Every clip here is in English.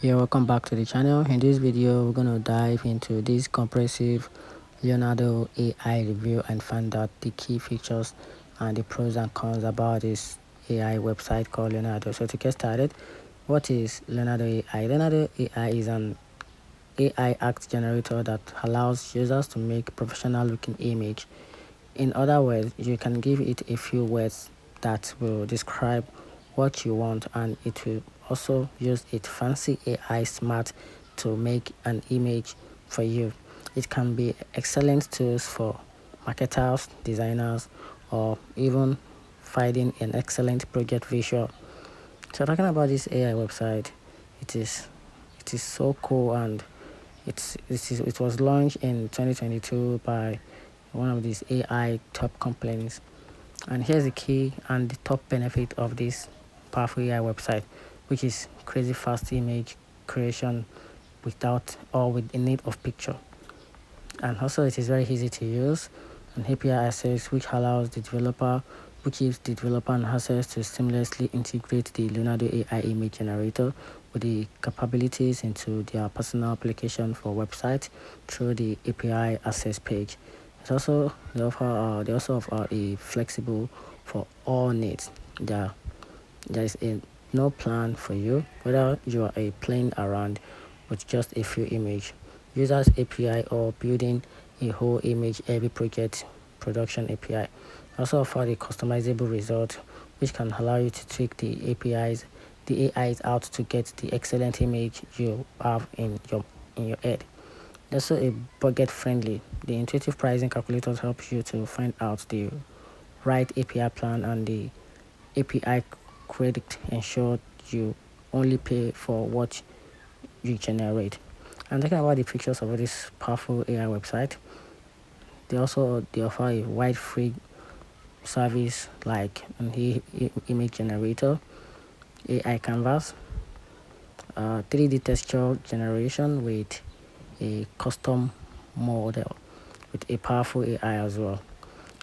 Yeah, welcome back to the channel. In this video, we're going to dive into this comprehensive Leonardo AI review and find out the key features and the pros and cons about this AI website called Leonardo. So to get started, what is Leonardo AI? Leonardo AI is an AI art generator that allows users to make professional looking image. In other words, you can give it a few words that will describe what you want, and it will also use its fancy AI smart to make an image for you. It can be excellent tools for marketers, designers, or even finding an excellent project visual. So talking about this AI website, it is so cool, and it was launched in 2022 by one of these AI top companies. And here's the key and the top benefit of this powerful AI website, which is crazy fast image creation without or with the need of picture. And also it is very easy to use, and API access which allows the developer, which gives the developer an access to seamlessly integrate the Leonardo AI image generator with the capabilities into their personal application for website through the API access page. It's also they also offer a flexible for all needs. There is no plan for you, whether you are playing around with just a few images, users API, or building a whole image heavy project production API. Also offer the customizable result, which can allow you to tweak the AIs out to get the excellent image you have in your head. Also a budget friendly. The intuitive pricing calculators helps you to find out the right API plan, and the API credit ensure you only pay for what you generate. And talking about the features of this powerful AI website, they offer a wide free service like an image generator, AI canvas, 3D texture generation with a custom model with a powerful AI as well.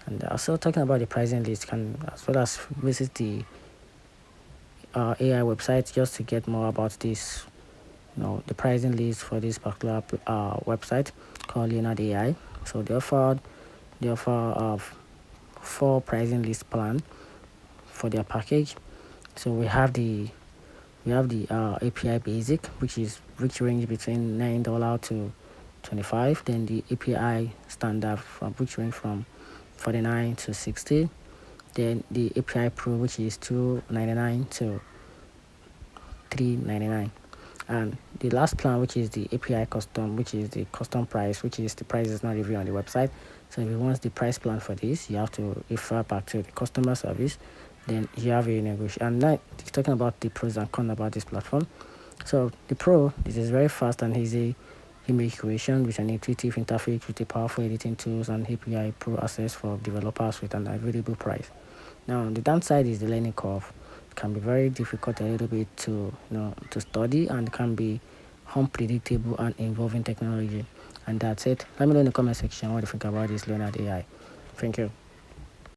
And also talking about the pricing list, can as well as visit the AI website just to get more about this, the pricing list for this particular website called Leonardo AI. So they offer 4 pricing list plan for their package. So we have the API basic, which range between $9 to 25. Then the API standard, which range from 49 to 60. Then the API Pro, which is $299 to $399. And the last plan, which is the API custom, which is the custom price, which is the price is not revealed on the website. So if you want the price plan for this, you have to refer back to the customer service. Then you have a negotiation. And now talking about the pros and cons about this platform. So the pro, this is very fast and easy image creation with an intuitive interface with a powerful editing tools and API Pro access for developers with an available price. Now the downside is the learning curve. It can be very difficult a little bit to study, and can be unpredictable and involving technology. And that's it. Let me know in the comment section what you think about this Leonardo AI. Thank you.